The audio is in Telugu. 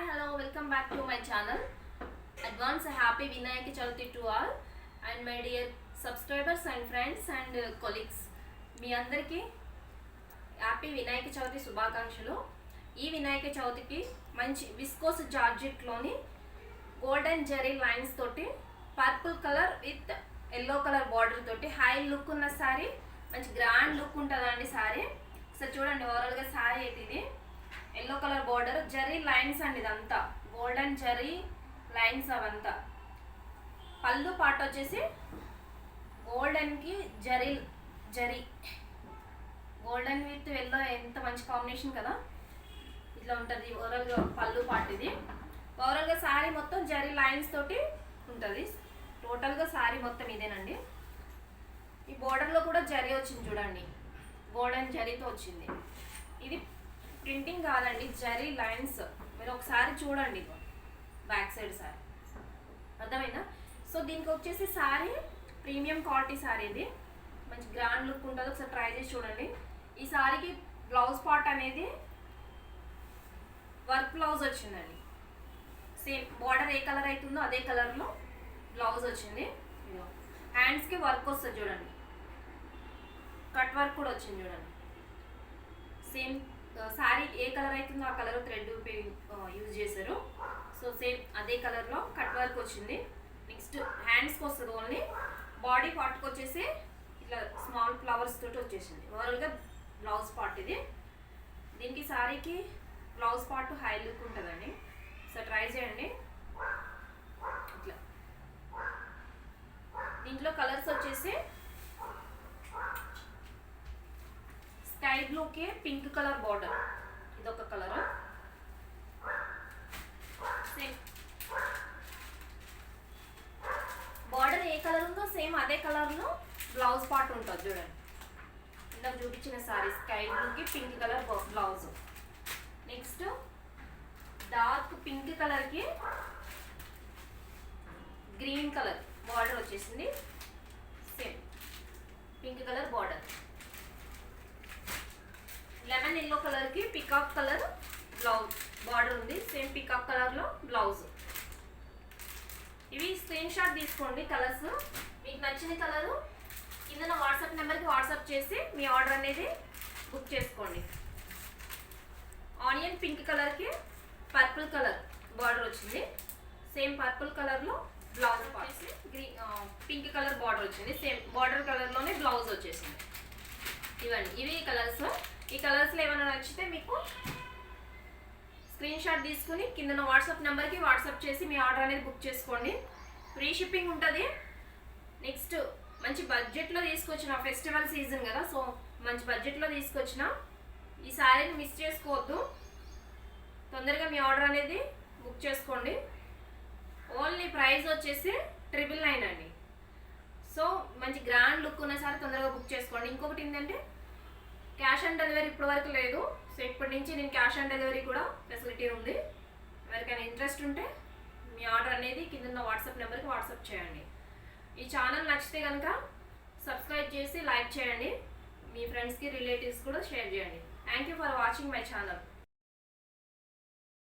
hello, welcome back to my channel. Advance happy Vinayaka Chavithi to all and my dear subscribers and friends and colleagues. మీ అందరికీ హ్యాపీ వినాయక చవితి శుభాకాంక్షలు. ఈ వినాయక చవితికి మంచి విస్కోస్ జార్జెట్లోని గోల్డెన్ జెరీ లైన్స్ తోటి purple colour with yellow colour border తోటి హై లుక్ ఉన్న శారీ, మంచి గ్రాండ్ లుక్ ఉంటుందండి శారీ. సో చూడండి, ఓవరాల్గా శారీ అయితే ఇది yellow colour border, zari lines అండి, ఇదంతా గోల్డెన్ జరీ లైన్స్ అవంతా. పళ్ళు పాట వచ్చేసి గోల్డెన్కి zari zari golden with yellow, ఎంత మంచి కాంబినేషన్ కదా. ఇట్లా ఉంటుంది ఓవరాల్గా పళ్ళు పాట. ఇది ఓవరాల్గా శారీ మొత్తం జరీ లైన్స్ తోటి ఉంటుంది. టోటల్గా శారీ మొత్తం ఇదేనండి. ఈ బోర్డర్లో కూడా జరీ వచ్చింది చూడండి, గోల్డెన్ జరీతో వచ్చింది. ఇది ప్రింటింగ్ కాదండి, జరీ లైన్స్. మీరు ఒకసారి చూడండి, బ్యాక్ సైడ్ శారీ అర్థమైందా. సో దీనికి వచ్చేసి శారీ ప్రీమియం క్వాలిటీ శారీ, ఇది మంచి గ్రాండ్ లుక్ ఉంటుంది. ఒకసారి ట్రై చేసి చూడండి. ఈ శారీకి బ్లౌజ్ పార్ట్ అనేది వర్క్ బ్లౌజ్ వచ్చిందండి. సేమ్ బార్డర్ ఏ కలర్ అవుతుందో అదే కలర్లో బ్లౌజ్ వచ్చింది. హ్యాండ్స్కి వర్క్ వస్తుంది చూడండి, కట్ వర్క్ కూడా వచ్చింది చూడండి. సేమ్ శారీ ఏ కలర్ అవుతుందో ఆ కలర్ థ్రెడ్ యూజ్ చేశారు. సో సేమ్ అదే కలర్లో కట్ వర్క్ వచ్చింది. నెక్స్ట్ హ్యాండ్స్కి వస్తుంది ఓన్లీ. బాడీ పార్ట్కి వచ్చేసి ఇట్లా స్మాల్ ఫ్లవర్స్ తోటి వచ్చేసింది. ఓవరాల్గా బ్లౌజ్ పార్ట్ ఇది. దీనికి శారీకి బ్లౌజ్ పార్ట్ హై లుక్ ఉంటుందండి. సో ట్రై చేయండి. ఇట్లా దీంట్లో కలర్స్ వచ్చేసి స్కై బ్లూకి పింక్ కలర్ బార్డర్, ఇదొక కలర్. సేమ్ బార్డర్ ఏ కలర్ ఉందో సేమ్ అదే కలర్లో బ్లౌజ్ పార్ట్ ఉంటుంది చూడండి. ఇందాక చూపించిన సారీ స్కై బ్లూకి pink colour blouse. Next dark pink కలర్కి గ్రీన్ కలర్ బార్డర్ వచ్చేసింది. Same pink colour border. Lemon yellow కలర్కి పికాక్ కలర్ బ్లౌజ్ బార్డర్ ఉంది. సేమ్ పికాక్ కలర్లో బ్లౌజ్. ఇవి స్క్రీన్ షాట్ తీసుకోండి కలర్స్. మీకు నచ్చిన కలరు కింద నా వాట్సాప్ నెంబర్కి వాట్సాప్ చేసి మీ ఆర్డర్ అనేది బుక్ చేసుకోండి. ఆనియన్ పింక్ కలర్కి పర్పుల్ కలర్ బార్డర్ వచ్చింది. సేమ్ పర్పుల్ కలర్లో బ్లౌజ్ వచ్చేసి గ్రీన్ పింక్ కలర్ బార్డర్ వచ్చింది. సేమ్ బార్డర్ కలర్లోనే బ్లౌజ్ వచ్చేసింది. ఇవి కలర్స్. ఈ కలర్స్లో ఏమైనా నచ్చితే మీకు స్క్రీన్ షాట్ తీసుకుని కింద వాట్సాప్ నెంబర్కి వాట్సాప్ చేసి మీ ఆర్డర్ అనేది బుక్ చేసుకోండి. ఫ్రీ షిప్పింగ్ ఉంటుంది. నెక్స్ట్ మంచి బడ్జెట్లో తీసుకొచ్చిన, ఫెస్టివల్ సీజన్ కదా, సో మంచి బడ్జెట్లో తీసుకొచ్చిన ఈ శారీని మిస్ చేసుకోవద్దు. తొందరగా మీ ఆర్డర్ అనేది బుక్ చేసుకోండి. ఓన్లీ ప్రైస్ వచ్చేసి 999 అండి. సో మంచి గ్రాండ్ లుక్ ఉన్న సారీ తొందరగా బుక్ చేసుకోండి. ఇంకొకటి ఏంటంటే క్యాష్ ఆన్ డెలివరీ ఇప్పటి వరకు లేదు. సో ఇప్పటి నుంచి నేను క్యాష్ ఆన్ డెలివరీ కూడా ఫెసిలిటీ ఉంది. ఎవరికైనా ఇంట్రెస్ట్ ఉంటే మీ ఆర్డర్ అనేది కింద వాట్సాప్ నెంబర్కి వాట్సాప్ చేయండి. ఈ ఛానల్ నచ్చితే కనుక సబ్స్క్రైబ్ చేసి లైక్ చేయండి. మీ ఫ్రెండ్స్కి రిలేటివ్స్ కూడా షేర్ చేయండి. Thank you for watching my channel.